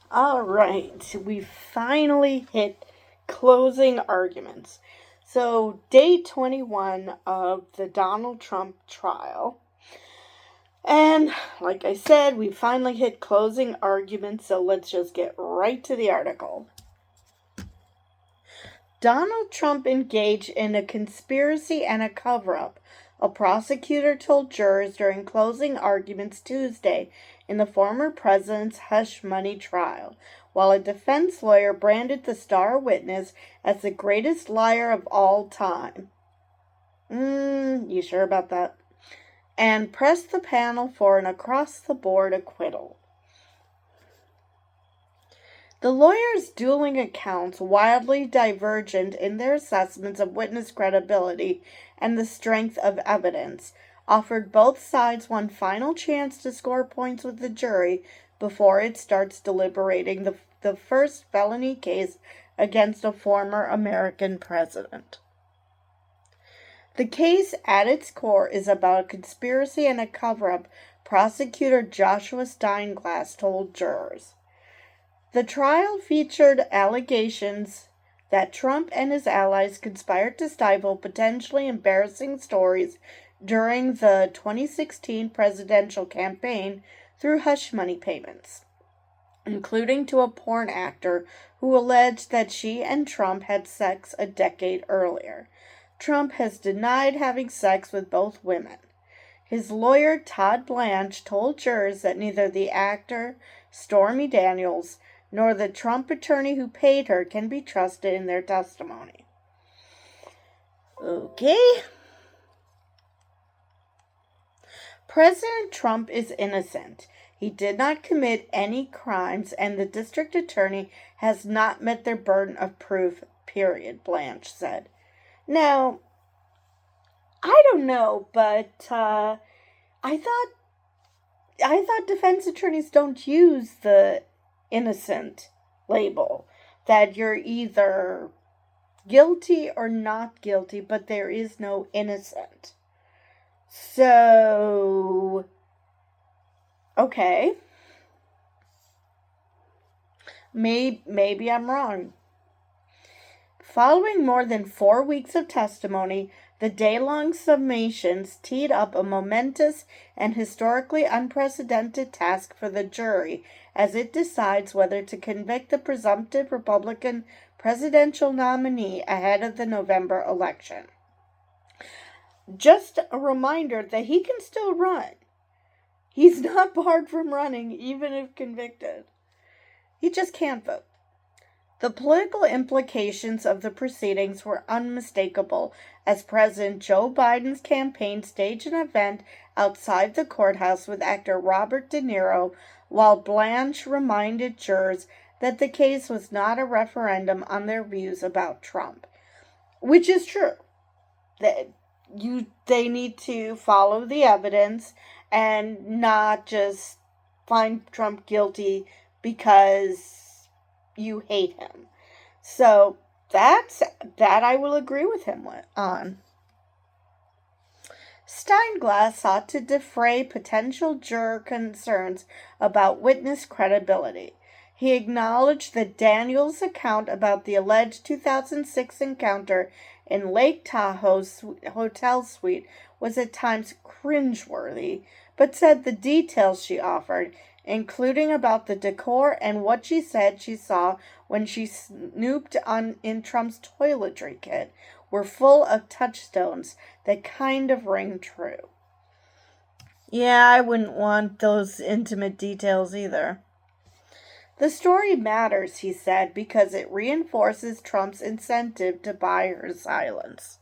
All right, we finally hit closing arguments. So, day 21 of the Donald Trump trial. And like I said, we finally hit closing arguments, so let's just get right to the article. Donald Trump engaged in a conspiracy and a cover up, a prosecutor told jurors during closing arguments Tuesday in the former president's hush money trial, while a defense lawyer branded the star witness as the greatest liar of all time. You sure about that? And pressed the panel for an across the board acquittal. The lawyers' dueling accounts, wildly divergent in their assessments of witness credibility and the strength of evidence, offered both sides one final chance to score points with the jury before it starts deliberating the first felony case against a former American president. The case at its core is about a conspiracy and a cover-up, prosecutor Joshua Steinglass told jurors. The trial featured allegations that Trump and his allies conspired to stifle potentially embarrassing stories during the 2016 presidential campaign through hush money payments, including to a porn actor who alleged that she and Trump had sex a decade earlier. Trump has denied having sex with both women. His lawyer, Todd Blanche, told jurors that neither the actor, Stormy Daniels, nor the Trump attorney who paid her can be trusted in their testimony. Okay. President Trump is innocent. He did not commit any crimes, and the district attorney has not met their burden of proof, period, Blanche said. Now, I don't know, but I thought defense attorneys don't use the innocent label, that you're either guilty or not guilty, but there is no innocent. So, okay. Maybe I'm wrong. Following more than 4 weeks of testimony, the day-long summations teed up a momentous and historically unprecedented task for the jury as it decides whether to convict the presumptive Republican presidential nominee ahead of the November election. Just a reminder that he can still run. He's not barred from running, even if convicted. He just can't vote. The political implications of the proceedings were unmistakable as President Joe Biden's campaign staged an event outside the courthouse with actor Robert De Niro, while Blanche reminded jurors that the case was not a referendum on their views about Trump. Which is true. They need to follow the evidence and not just find Trump guilty because you hate him. So that I will agree with him on. Steinglass sought to defray potential juror concerns about witness credibility. He acknowledged that Daniels' account about the alleged 2006 encounter in Lake Tahoe's hotel suite was at times cringeworthy, but said the details she offered, including about the decor and what she said she saw when she snooped in Trump's toiletry kit, were full of touchstones that kind of ring true. Yeah, I wouldn't want those intimate details either. The story matters, he said, because it reinforces Trump's incentive to buy her silence.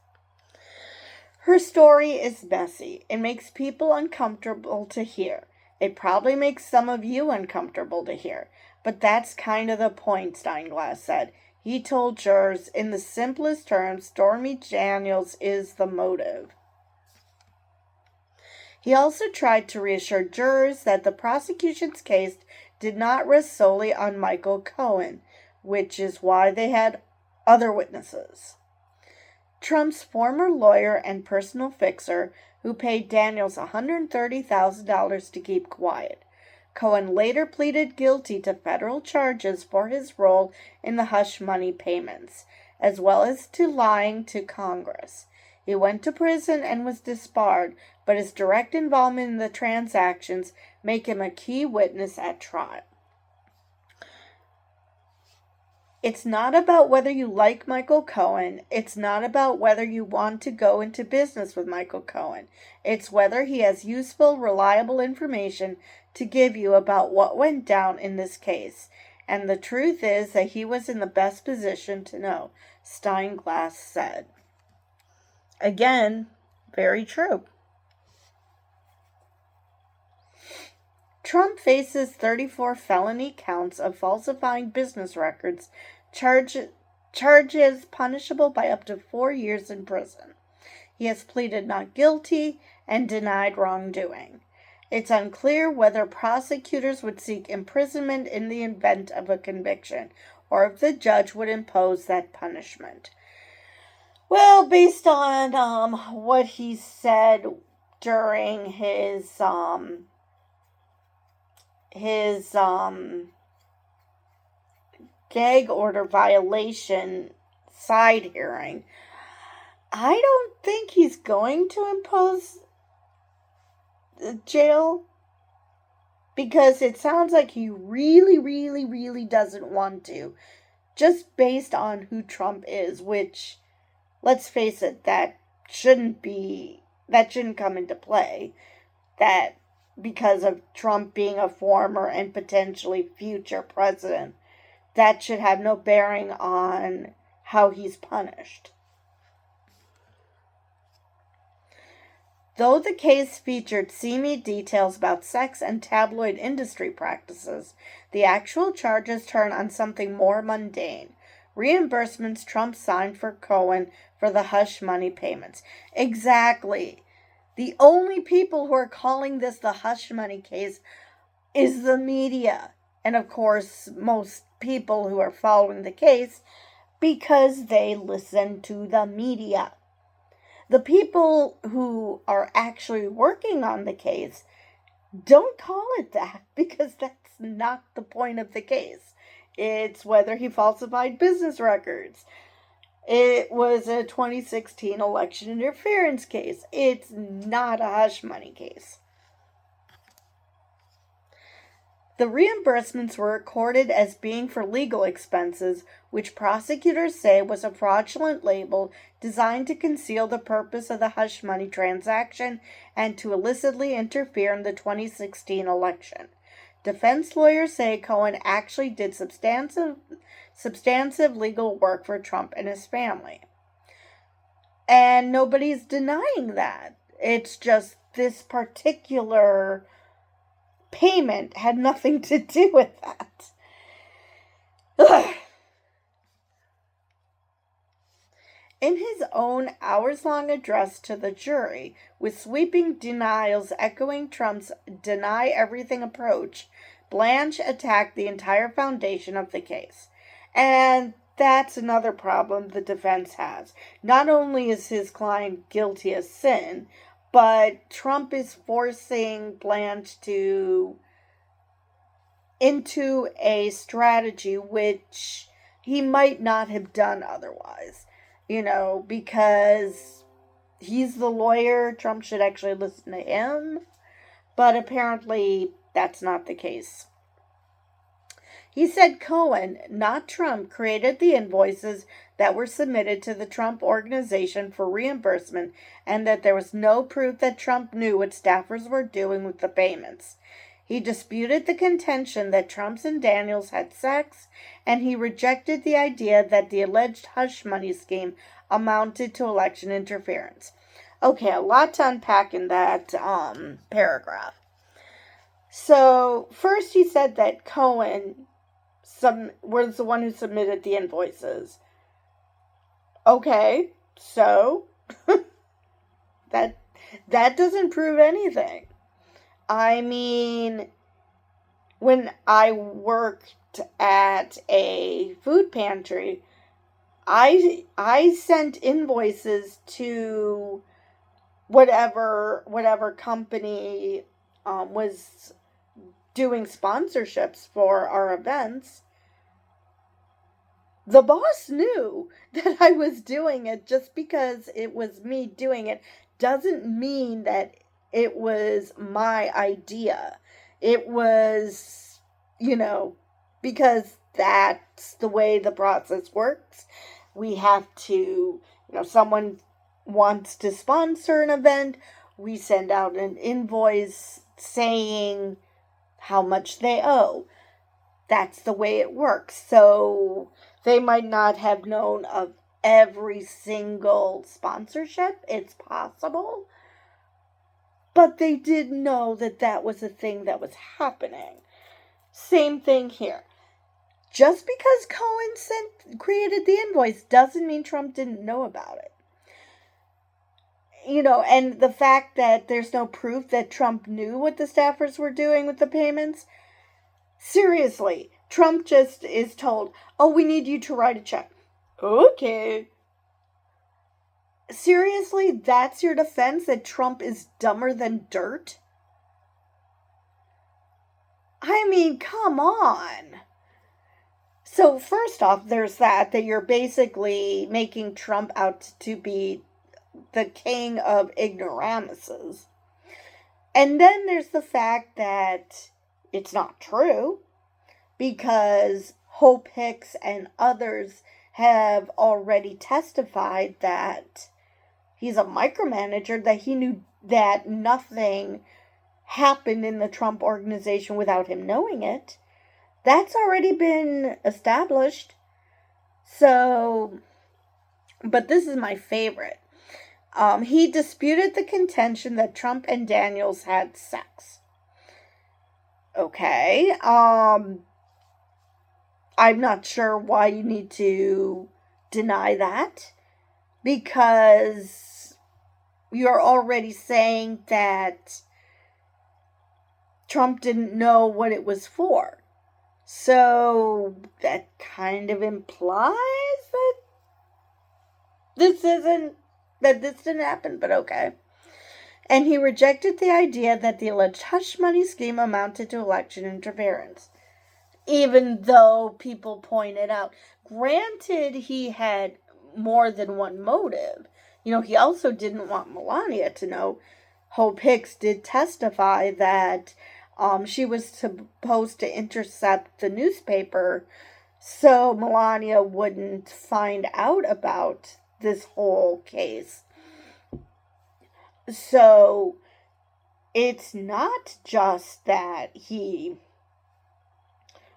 Her story is messy. It makes people uncomfortable to hear. It probably makes some of you uncomfortable to hear. But that's kind of the point, Steinglass said. He told jurors, in the simplest terms, Stormy Daniels is the motive. He also tried to reassure jurors that the prosecution's case did not rest solely on Michael Cohen, which is why they had other witnesses. Trump's former lawyer and personal fixer, who paid Daniels $130,000 to keep quiet. Cohen later pleaded guilty to federal charges for his role in the hush money payments, as well as to lying to Congress. He went to prison and was disbarred, but his direct involvement in the transactions make him a key witness at trial. It's not about whether you like Michael Cohen. It's not about whether you want to go into business with Michael Cohen. It's whether he has useful, reliable information to give you about what went down in this case. And the truth is that he was in the best position to know, Steinglass said. Again, very true. Trump faces 34 felony counts of falsifying business records, charges punishable by up to 4 years in prison. He has pleaded not guilty and denied wrongdoing. It's unclear whether prosecutors would seek imprisonment in the event of a conviction, or if the judge would impose that punishment. Well, based on what he said during his gag order violation side hearing, I don't think he's going to impose jail, because it sounds like he really, really, really doesn't want to, just based on who Trump is, which, let's face it, that shouldn't come into play, that because of Trump being a former and potentially future president, that should have no bearing on how he's punished. Though the case featured seamy details about sex and tabloid industry practices, the actual charges turn on something more mundane: reimbursements Trump signed for Cohen for the hush money payments. Exactly. The only people who are calling this the hush money case is the media. And of course, most people who are following the case, because they listen to the media. The people who are actually working on the case don't call it that, because that's not the point of the case. It's whether he falsified business records. It was a 2016 election interference case. It's not a hush money case. The reimbursements were recorded as being for legal expenses, which prosecutors say was a fraudulent label designed to conceal the purpose of the hush money transaction and to illicitly interfere in the 2016 election. Defense lawyers say Cohen actually did substantive legal work for Trump and his family. And nobody's denying that. It's just this particular payment had nothing to do with that. Ugh. In his own hours-long address to the jury, with sweeping denials echoing Trump's deny everything approach, Blanche attacked the entire foundation of the case. And that's another problem the defense has. Not only is his client guilty of sin, but Trump is forcing Blanche into a strategy which he might not have done otherwise. Because he's the lawyer, Trump should actually listen to him. But apparently that's not the case. He said Cohen, not Trump, created the invoices that were submitted to the Trump Organization for reimbursement, and that there was no proof that Trump knew what staffers were doing with the payments. He disputed the contention that Trump and Daniels had sex, and he rejected the idea that the alleged hush money scheme amounted to election interference. Okay, a lot to unpack in that paragraph. So, first he said that Cohen was the one who submitted the invoices. Okay, so that doesn't prove anything. I mean, when I worked at a food pantry, I sent invoices to whatever company was doing sponsorships for our events. The boss knew that I was doing it. Just because it was me doing it doesn't mean that it was my idea. It was, because that's the way the process works. We have to, someone wants to sponsor an event, we send out an invoice saying how much they owe. That's the way it works. So they might not have known of every single sponsorship. It's possible. But they did know that that was a thing that was happening. Same thing here. Just because Cohen created the invoice doesn't mean Trump didn't know about it. And the fact that there's no proof that Trump knew what the staffers were doing with the payments. Seriously, Trump just is told, oh, we need you to write a check. Okay. Seriously, that's your defense, that Trump is dumber than dirt? I mean, come on. So first off, there's that you're basically making Trump out to be the king of ignoramuses. And then there's the fact that it's not true, because Hope Hicks and others have already testified that he's a micromanager, that he knew that nothing happened in the Trump organization without him knowing it. That's already been established. So, but this is my favorite. He disputed the contention that Trump and Daniels had sex. Okay. I'm not sure why you need to deny that, because you're already saying that Trump didn't know what it was for. So that kind of implies that this didn't happen, but okay. And he rejected the idea that the alleged hush money scheme amounted to election interference, even though people pointed out. Granted, he had more than one motive. He also didn't want Melania to know. Hope Hicks did testify that she was supposed to intercept the newspaper so Melania wouldn't find out about this whole case. So it's not just that he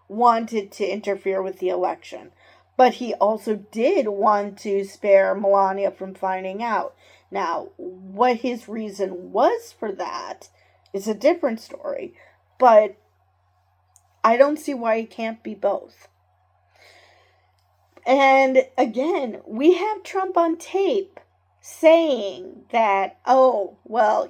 wanted to interfere with the election, but he also did want to spare Melania from finding out. Now, what his reason was for that is a different story, but I don't see why it can't be both. And again, we have Trump on tape saying that, oh, well,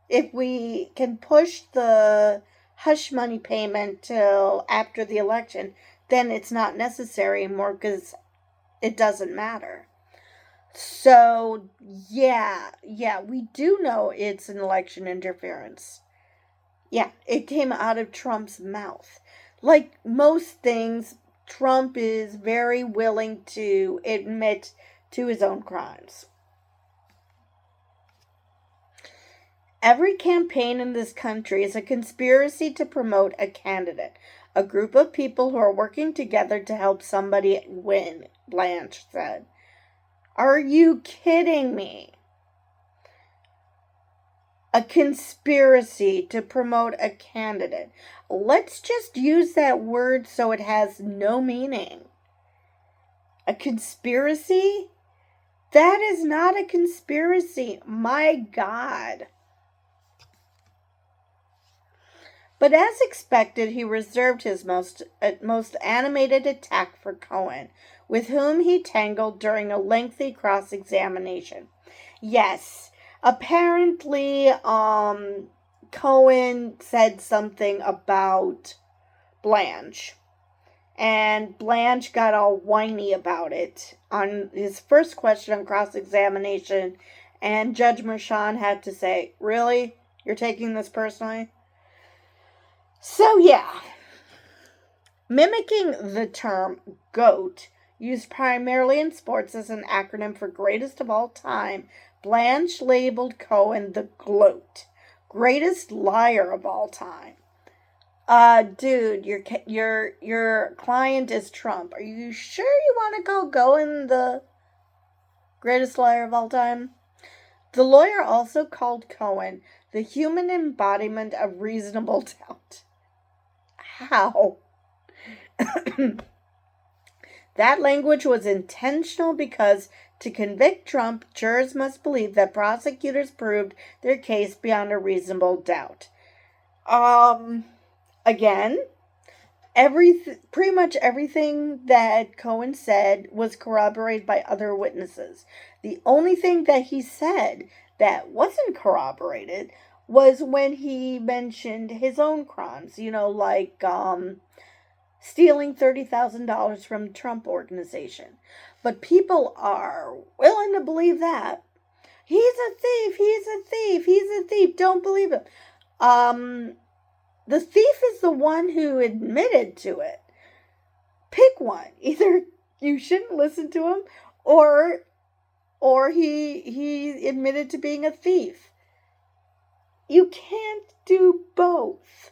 if we can push the hush money payment till after the election, then it's not necessary anymore because it doesn't matter. So, yeah, we do know it's an election interference. Yeah, it came out of Trump's mouth. Like most things, Trump is very willing to admit to his own crimes. Every campaign in this country is a conspiracy to promote a candidate, a group of people who are working together to help somebody win, Blanche said. Are you kidding me? A conspiracy to promote a candidate. Let's just use that word so it has no meaning. A conspiracy? That is not a conspiracy. My God. But as expected, he reserved his most animated attack for Cohen, with whom he tangled during a lengthy cross-examination. Yes, apparently, Cohen said something about Blanche, and Blanche got all whiny about it on his first question on cross-examination, and Judge Merchan had to say, really? You're taking this personally? So, yeah, mimicking the term GOAT, used primarily in sports as an acronym for greatest of all time, Blanche labeled Cohen the GLOAT, greatest liar of all time. Dude, your client is Trump. Are you sure you want to call Cohen the greatest liar of all time? The lawyer also called Cohen the human embodiment of reasonable doubt. How? That language was intentional because to convict Trump, jurors must believe that prosecutors proved their case beyond a reasonable doubt. Again, pretty much everything that Cohen said was corroborated by other witnesses. The only thing that he said that wasn't corroborated was when he mentioned his own crimes, like stealing $30,000 from the Trump organization. But people are willing to believe that. He's a thief, he's a thief, he's a thief. Don't believe him. The thief is the one who admitted to it. Pick one. Either you shouldn't listen to him or he admitted to being a thief. You can't do both.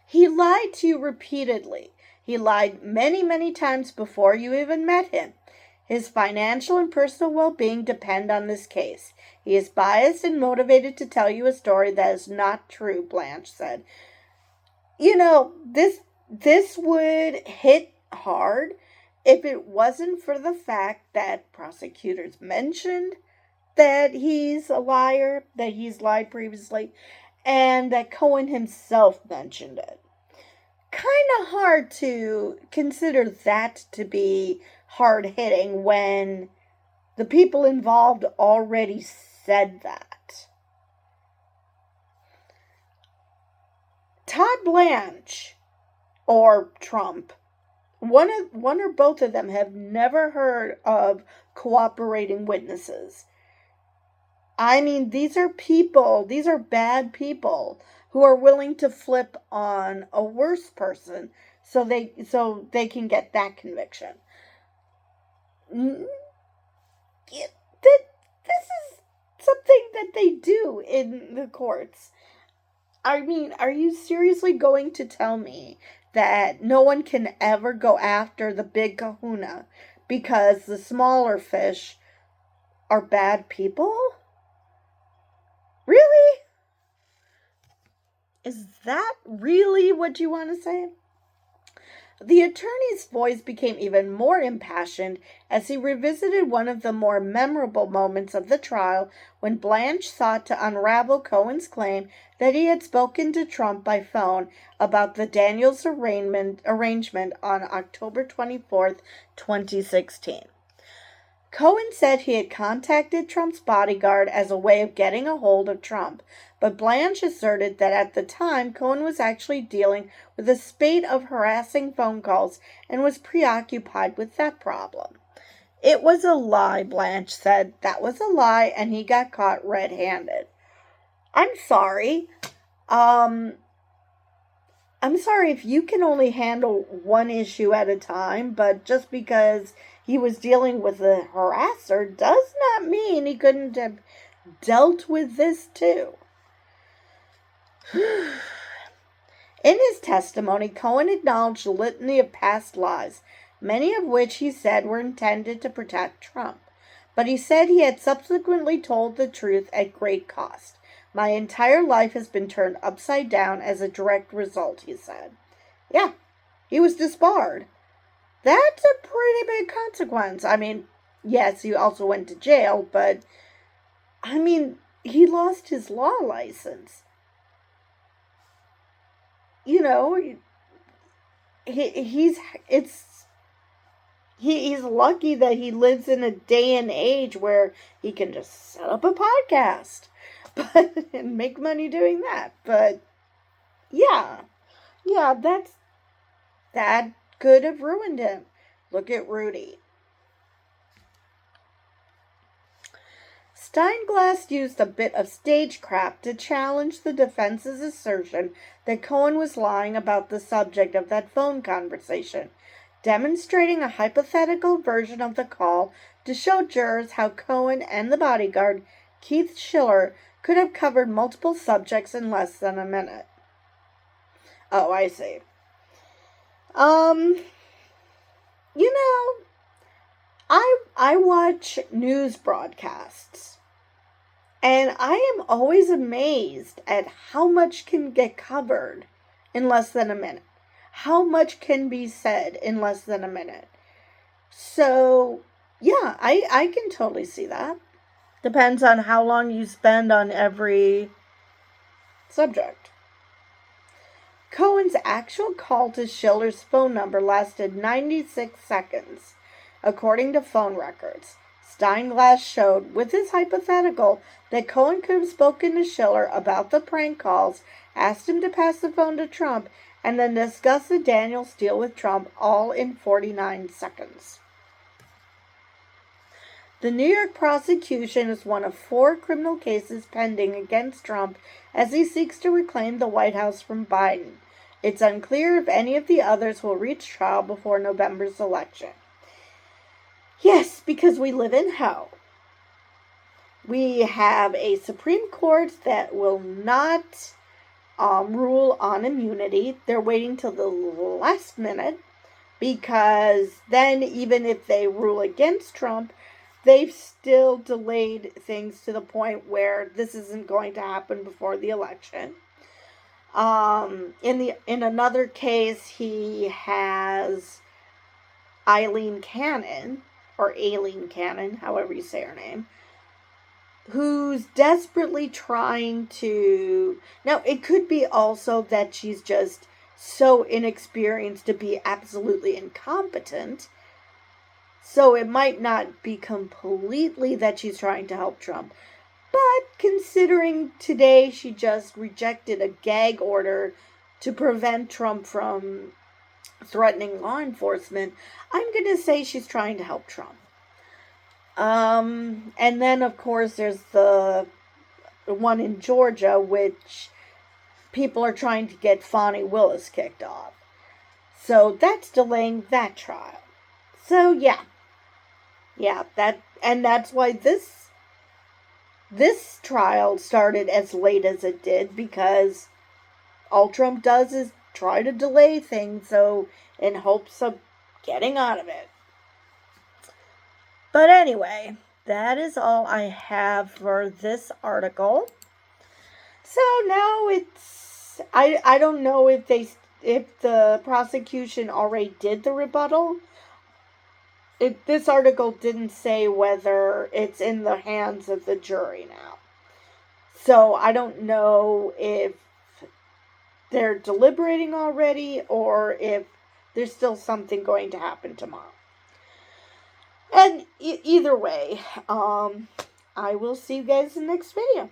He lied to you repeatedly. He lied many, many times before you even met him. His financial and personal well-being depend on this case. He is biased and motivated to tell you a story that is not true, Blanche said. This would hit hard if it wasn't for the fact that prosecutors mentioned that he's a liar, that he's lied previously, and that Cohen himself mentioned it. Kind of hard to consider that to be hard hitting when the people involved already said that. Todd Blanche or Trump, one or both of them have never heard of cooperating witnesses. I mean, these are bad people who are willing to flip on a worse person so they can get that conviction. This is something that they do in the courts. I mean, are you seriously going to tell me that no one can ever go after the big kahuna because the smaller fish are bad people? Really? Is that really what you want to say? The attorney's voice became even more impassioned as he revisited one of the more memorable moments of the trial when Blanche sought to unravel Cohen's claim that he had spoken to Trump by phone about the Daniels arrangement on October 24th, 2016. Cohen said he had contacted Trump's bodyguard as a way of getting a hold of Trump, but Blanche asserted that at the time Cohen was actually dealing with a spate of harassing phone calls and was preoccupied with that problem. It was a lie, Blanche said. That was a lie, and he got caught red-handed. I'm sorry. I'm sorry if you can only handle one issue at a time, but just because he was dealing with a harasser does not mean he couldn't have dealt with this too. In his testimony, Cohen acknowledged a litany of past lies, many of which he said were intended to protect Trump. But he said he had subsequently told the truth at great cost. My entire life has been turned upside down as a direct result, he said. Yeah, he was disbarred. That's a pretty big consequence. I mean, yes, he also went to jail, but, I mean, he lost his law license. He's lucky that he lives in a day and age where he can just set up a podcast and make money doing that. But yeah, that could have ruined him. Look at Rudy. Steinglass used a bit of stagecraft to challenge the defense's assertion that Cohen was lying about the subject of that phone conversation, demonstrating a hypothetical version of the call to show jurors how Cohen and the bodyguard, Keith Schiller, could have covered multiple subjects in less than a minute. Oh, I see. I watch news broadcasts, and I am always amazed at how much can get covered in less than a minute. How much can be said in less than a minute. So, yeah, I can totally see that. Depends on how long you spend on every subject. Cohen's actual call to Schiller's phone number lasted 96 seconds, according to phone records. Steinglass showed, with his hypothetical, that Cohen could have spoken to Schiller about the prank calls, asked him to pass the phone to Trump, and then discussed the Daniels deal with Trump all in 49 seconds. The New York prosecution is one of 4 criminal cases pending against Trump as he seeks to reclaim the White House from Biden. It's unclear if any of the others will reach trial before November's election. Yes, because we live in hell. We have a Supreme Court that will not rule on immunity. They're waiting till the last minute, because then even if they rule against Trump, they've still delayed things to the point where this isn't going to happen before the election. In another case, he has Aileen Cannon, or Aileen Cannon, however you say her name, who's desperately trying to... Now, it could be also that she's just so inexperienced to be absolutely incompetent. So it might not be completely that she's trying to help Trump. But considering today she just rejected a gag order to prevent Trump from threatening law enforcement, I'm going to say she's trying to help Trump. And then, of course, there's the one in Georgia, which people are trying to get Fani Willis kicked off. So that's delaying that trial. So, yeah, that's why this trial started as late as it did, because all Trump does is try to delay things, so in hopes of getting out of it. But anyway, that is all I have for this article. So now I don't know if the prosecution already did the rebuttal. This article didn't say whether it's in the hands of the jury now. So I don't know if they're deliberating already or if there's still something going to happen tomorrow. And either way, I will see you guys in the next video.